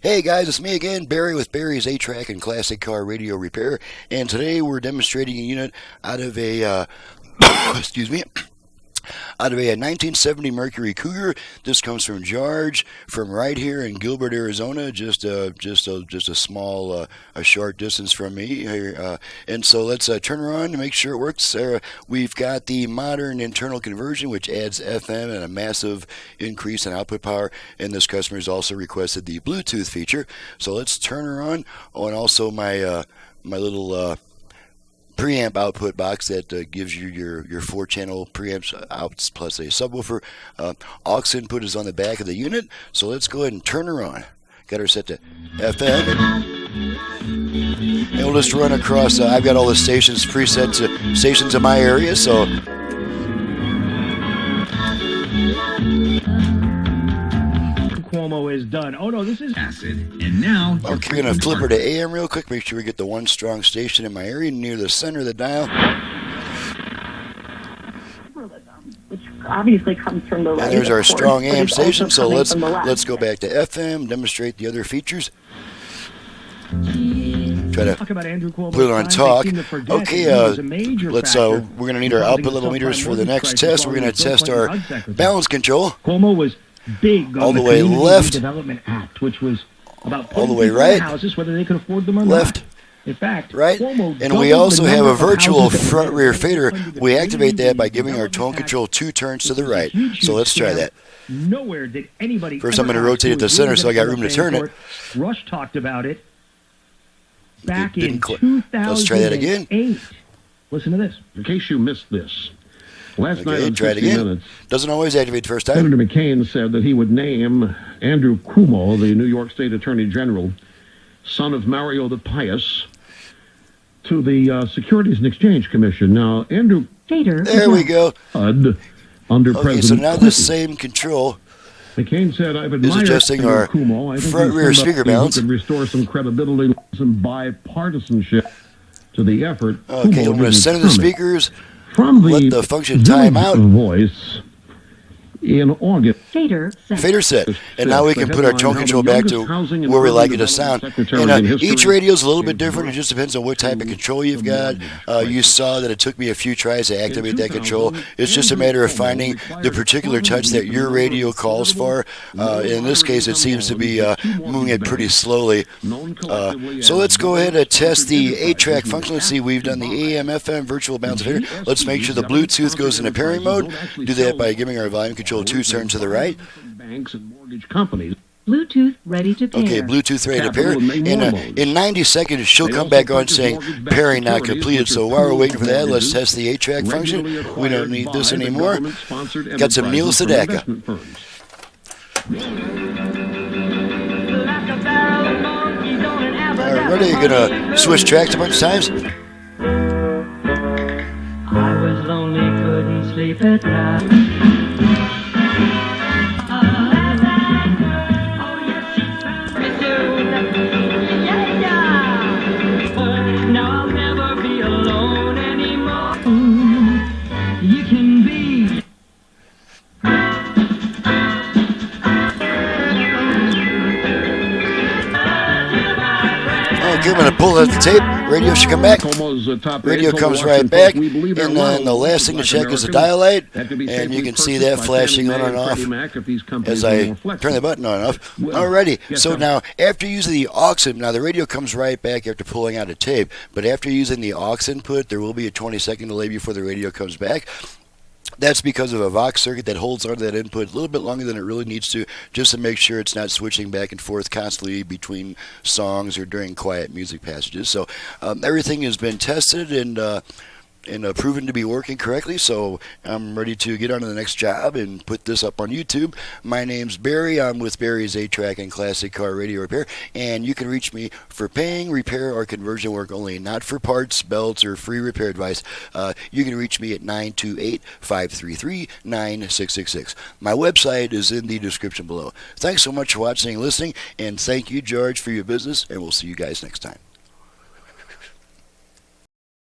Hey guys, it's me again, Barry with Barry's 8-Track and Classic Car Radio Repair, and today we're demonstrating a unit out of a, excuse me, out of a 1970 Mercury Cougar. This comes from George, from right here in Gilbert, Arizona, just a small, a short distance from me here. And so let's turn her on to make sure it works. We've got the modern internal conversion, which adds FM and a massive increase in output power. And this customer has also requested the Bluetooth feature. So let's turn her on. Oh, and also my my little preamp output box that gives you your 4-channel preamps outs plus a subwoofer. Aux input is on the back of the unit, so let's go ahead and turn her on. Got her set to FM, and we'll just run across. I've got all the stations preset to stations in my area, so Cuomo is done. Oh no, this is acid. And now okay, we're gonna flip her to AM real quick. Make sure we get the one strong station in my area near the center of the dial. Which obviously comes from the right. And there's our course, strong AM it's station. So also coming from the left. let's go back to FM. Demonstrate the other features. Try to talk about Andrew Cuomo. put it on talk. Okay, we're gonna need our output level meters for the next test. We're gonna test our balance control. Cuomo was big on all the way Community left, Development Act, which was about all the way right, houses, whether they could afford them or left, not. In fact, right, Cuomo and we also have a virtual front rear fader. We activate that by giving our tone control 2 turns to the right. So let's try that. Nowhere did anybody. First, I'm going to rotate it to center so I got room to turn it. Rush talked about it back in 2008. Let's try that again. Listen to this. In case you missed this, last night on try it 60 again. Minutes, doesn't always activate the first time. Senator McCain said that he would name Andrew Cuomo, the New York State Attorney General, son of Mario the Pious, to the Securities and Exchange Commission. Now, Andrew... There we go. Under Okay, President so now Clinton. the same control McCain said, I've is admired adjusting Andrew our Cuomo. I think front rear he's speaker somebody who balance. could restore some credibility, some bipartisanship to the effort. Okay, Cuomo I'm going to center the determined speakers. from Let the function time out. Voice in August. Fader set. And now we can put our tone control back to where we like it to sound. And each radio is a little bit different. It just depends on what type of control you've got. You saw that it took me a few tries to activate that control. It's just a matter of finding the particular touch that your radio calls for. In this case, it seems to be moving it pretty slowly. So let's go ahead and test the 8-track function. Let's see, we've done the AM-FM virtual balance fader. Let's make sure the Bluetooth goes into pairing mode. Do that by giving our volume control 2 turns to the right. Banks and mortgage companies. Bluetooth ready to pair. Okay, Bluetooth ready to pair. In 90 seconds, she'll come back on saying pairing not completed. So while we're waiting for that, let's test the 8-track function. We don't need this anymore. Got some Neil Sedaka. All right, ready? You're going to switch tracks a bunch of times? I was lonely, couldn't sleep at night. Now I'll never be alone anymore. You can be. Okay, I'm going to pull out the tape. Radio should come back. Radio comes right back. And then the last thing to check is the dial light. And you can see that flashing on and off as I turn the button on and off. Alrighty, so now after using the aux input, now the radio comes right back after pulling out a tape. But after using the aux input, there will be a 20-second delay before the radio comes back. That's because of a Vox circuit that holds onto that input a little bit longer than it really needs to, just to make sure it's not switching back and forth constantly between songs or during quiet music passages. So everything has been tested and proven to be working correctly, so I'm ready to get on to the next job and put this up on YouTube. My name's Barry. I'm with Barry's 8-Track and Classic Car Radio Repair, and you can reach me for paying, repair, or conversion work only, not for parts, belts, or free repair advice. You can reach me at 928-533-9666. My website is in the description below. Thanks so much for watching and listening, and thank you, George, for your business, and we'll see you guys next time.